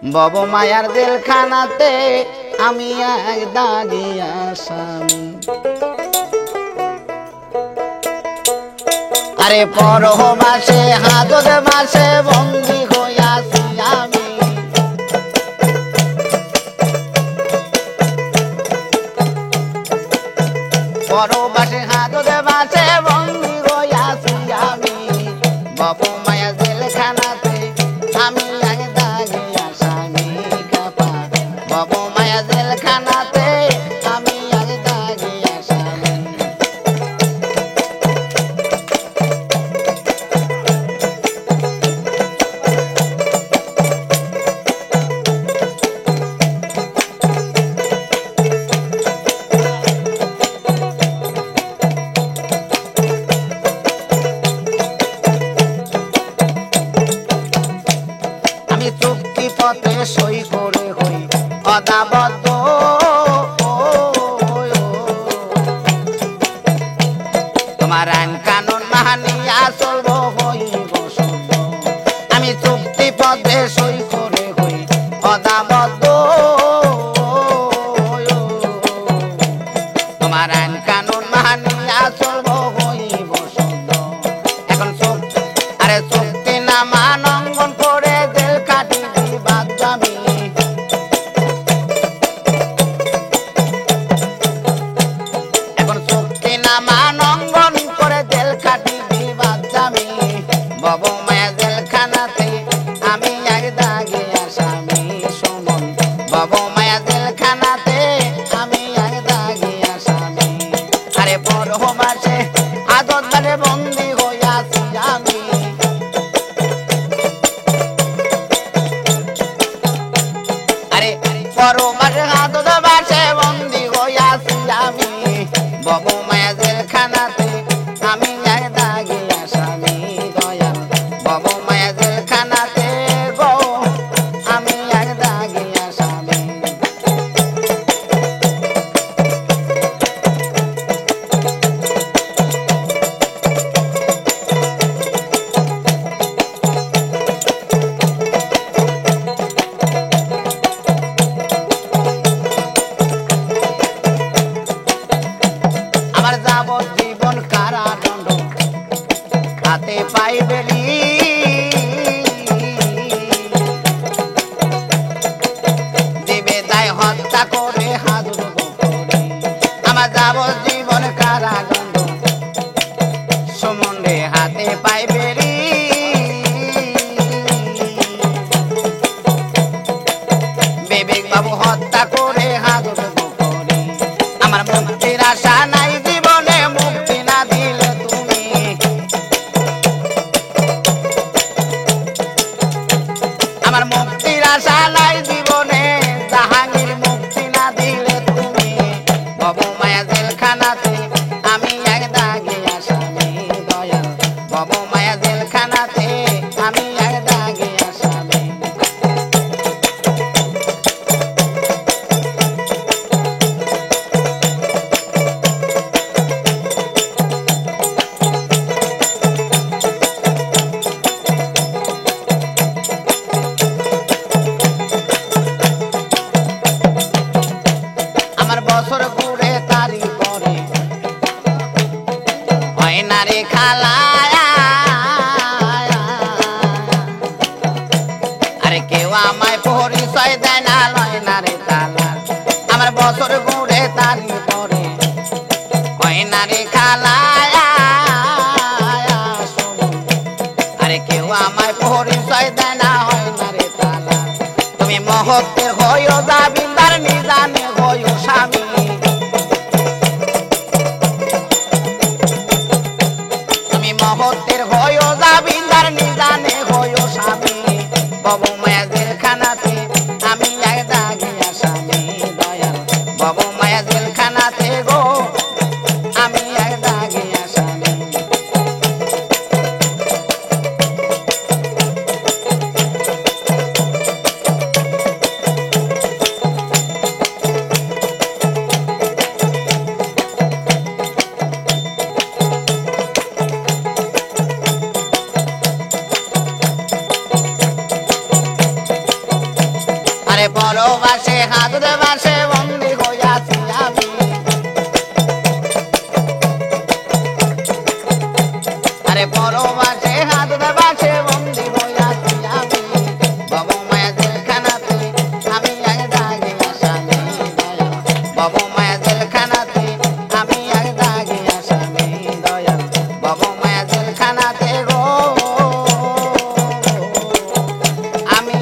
Bob মায়ার জেলখানাতে আমি এক দাগি আসামি। আরে পরমাসে হাজত মাসে বন্দী হইয়াছি আমি। পরমাসে হাজত মাসে বন্দী হইয়াছি আমি। বব মায়ার জেলখানাতে আমি এক দাগি আসামি। কাপা বব মায়ার জেলখানাতে আমি এক দাগি আসামি। আমি চুক্তি পত্রে সই করে হই অদাবদ্ধ। তোমার আইন কানুন মানিয়া চলবো হইব শুদ্ধ। আমি চুক্তি পত্রে সই করে হই অদাবদ্ধ। তোমার আইন কানুন মানিয়া চলবো হইব শুদ্ধ। এখন আরে চুক্তি না মানঙ্গন করে জেল কাটিবি বাদ যাবি। এখন চুক্তি না মানঙ্গন করে জেল কাটিবি বাদ যাবি। বব মায়া জেলখানাতে আমি এক দাগি আসামি। সুমন বব মায়া জেলখানাতে আমি এক দাগি আসামি। আরে পরমাসে আদত ধরে বন্দী হইয়াছি আমি। আরে পরমাসে আদত বাসে বন্দী হইয়াছি আমি। বব মায়া জেলখানাতে আমি এক দাগি আসামি। দয়াল বব মায়া জেলখানাতে গো আমি এক দাগি আসামি। আমার যাবজ্জীবন কারাদণ্ড হাতে পাইবেলি। দিবে দায় হত্যা করে হাজুর করে। আমার যাবজ্জীবন কারাদণ্ড সুমন রে হাতে পাইবেলি। বিবেক বাবু হত্যা করে হাজুর করে। আমার মুক্তির আশা নাই জীবনে মুক্তি না দিলে তুমি। আমার মুক্তির আশা নাই জীবনে জাহাঙ্গীর মুক্তি না দিলে তুমি। বব মায়া জেলখানাতে আমি এক দাগি আসামি। দয়াল বব মায়া জেলখানাতে আমি এক দাগি আসামি। আমার বছর ঘুরে তারি পরে হয় না রে খালা। আরে কেউ আমায় পরিচয় দেয় না লয় না রে তালা। আমার বছর ঘুরে তারি পরে হয় না রে খালা। আরে কেউ আমায় পরিচয় দেয় না হয় না রে তালা। তুমি মহত্বের হইও জামিনদার নিজানে হইও স্বামী। তুমি মহত্বের হইও জামিনদার নিজানে হইও স্বামী। বব মায়া জেলখানাতে আমি এক দাগি আসামি। দয়াল বব মায়া জেলখানাতে গো আমি এক দাগি আসামি। পরবাসে হাজরে বাসে বন্দি হইয়াছি আমি আরে পরবাসে হাজরে বাসে বন্দি হইয়াছি আমি বাবু মায়া জেলখানাতে আমি এক দাগে আসামি দয়াল বাবু মায়া জেলখানাতে আমি এক দাগে আসামি দয়াল বাবু মায়া জেলখানাতে গো আমি